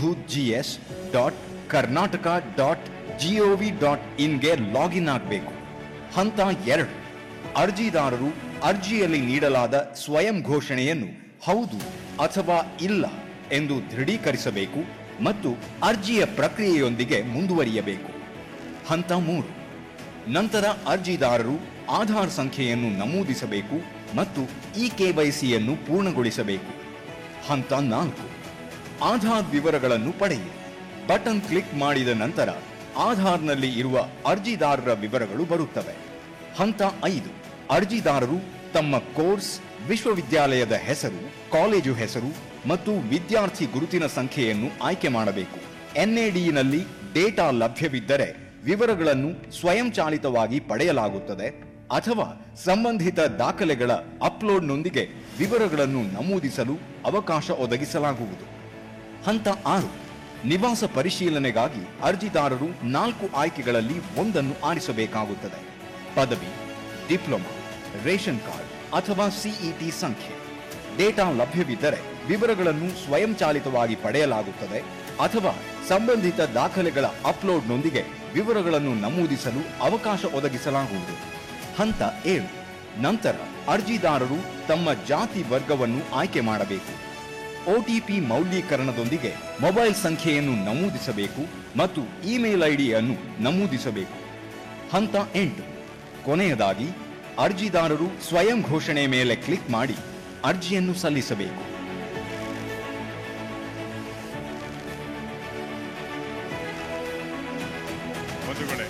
vidhutgs.karnataka.gov.in login ಆಗಬೇಕು. ಹಂತ 2, ಅರ್ಜಿದಾರರು ಅರ್ಜಿಯಲ್ಲಿ ನೀಡಲಾದ ಸ್ವಯಂ ಘೋಷಣೆಯನ್ನು ಹೌದು ಅಥವಾ ಇಲ್ಲ ಎಂದು ದೃಢೀಕರಿಸಬೇಕು ಮತ್ತು ಅರ್ಜಿಯ ಪ್ರಕ್ರಿಯೆಯೊಂದಿಗೆ ಮುಂದುವರಿಯಬೇಕು. ಹಂತ 3, ನಂತರ ಅರ್ಜಿದಾರರು ಆಧಾರ್ ಸಂಖ್ಯೆಯನ್ನು ನಮೂದಿಸಬೇಕು ಮತ್ತು KYCಯನ್ನು ಪೂರ್ಣಗೊಳಿಸಬೇಕು. ಹಂತ 4, ಆಧಾರ್ ವಿವರಗಳನ್ನು ಪಡೆಯಿರಿ. ಬಟನ್ ಕ್ಲಿಕ್ ಮಾಡಿದ ನಂತರ ಆಧಾರ್ನಲ್ಲಿ ಇರುವ ಅರ್ಜಿದಾರರ ವಿವರಗಳು ಬರುತ್ತವೆ. ಹಂತ 5, ಅರ್ಜಿದಾರರು ತಮ್ಮ ಕೋರ್ಸ್, ವಿಶ್ವವಿದ್ಯಾಲಯದ ಹೆಸರು, ಕಾಲೇಜು ಹೆಸರು ಮತ್ತು ವಿದ್ಯಾರ್ಥಿ ಗುರುತಿನ ಸಂಖ್ಯೆಯನ್ನು ಆಯ್ಕೆ ಮಾಡಬೇಕು. NADನಲ್ಲಿ ಡೇಟಾ ಲಭ್ಯವಿದ್ದರೆ ವಿವರಗಳನ್ನು ಸ್ವಯಂಚಾಲಿತವಾಗಿ ಪಡೆಯಲಾಗುತ್ತದೆ ಅಥವಾ ಸಂಬಂಧಿತ ದಾಖಲೆಗಳ ಅಪ್ಲೋಡ್ನೊಂದಿಗೆ ವಿವರಗಳನ್ನು ನಮೂದಿಸಲು ಅವಕಾಶ ಒದಗಿಸಲಾಗುವುದು. ಹಂತ 6, ನಿವಾಸ ಪರಿಶೀಲನೆಗಾಗಿ ಅರ್ಜಿದಾರರು 4 ಆಯ್ಕೆಗಳಲ್ಲಿ ಒಂದನ್ನು ಆರಿಸಬೇಕಾಗುತ್ತದೆ. ಪದವಿ, ಡಿಪ್ಲೊಮಾ, ರೇಷನ್ ಕಾರ್ಡ್ ಅಥವಾ CET ಸಂಖ್ಯೆ. ಡೇಟಾ ಲಭ್ಯವಿದ್ದರೆ ವಿವರಗಳನ್ನು ಸ್ವಯಂಚಾಲಿತವಾಗಿ ಪಡೆಯಲಾಗುತ್ತದೆ ಅಥವಾ ಸಂಬಂಧಿತ ದಾಖಲೆಗಳ ಅಪ್ಲೋಡ್ನೊಂದಿಗೆ ವಿವರಗಳನ್ನು ನಮೂದಿಸಲು ಅವಕಾಶ ಒದಗಿಸಲಾಗುವುದು. ಹಂತ 7, ನಂತರ ಅರ್ಜಿದಾರರು ತಮ್ಮ ಜಾತಿ ವರ್ಗವನ್ನು ಆಯ್ಕೆ ಮಾಡಬೇಕು. OTP ಮೌಲ್ಯೀಕರಣದೊಂದಿಗೆ ಮೊಬೈಲ್ ಸಂಖ್ಯೆಯನ್ನು ನಮೂದಿಸಬೇಕು ಮತ್ತು ಇಮೇಲ್ ID ಅನ್ನು ನಮೂದಿಸಬೇಕು. ಹಂತ 8, ಕೊನೆಯದಾಗಿ ಅರ್ಜಿದಾರರು ಸ್ವಯಂ ಘೋಷಣೆ ಮೇಲೆ ಕ್ಲಿಕ್ ಮಾಡಿ ಅರ್ಜಿಯನ್ನು ಸಲ್ಲಿಸಬೇಕು. ಬಂಧುಗಳೇ,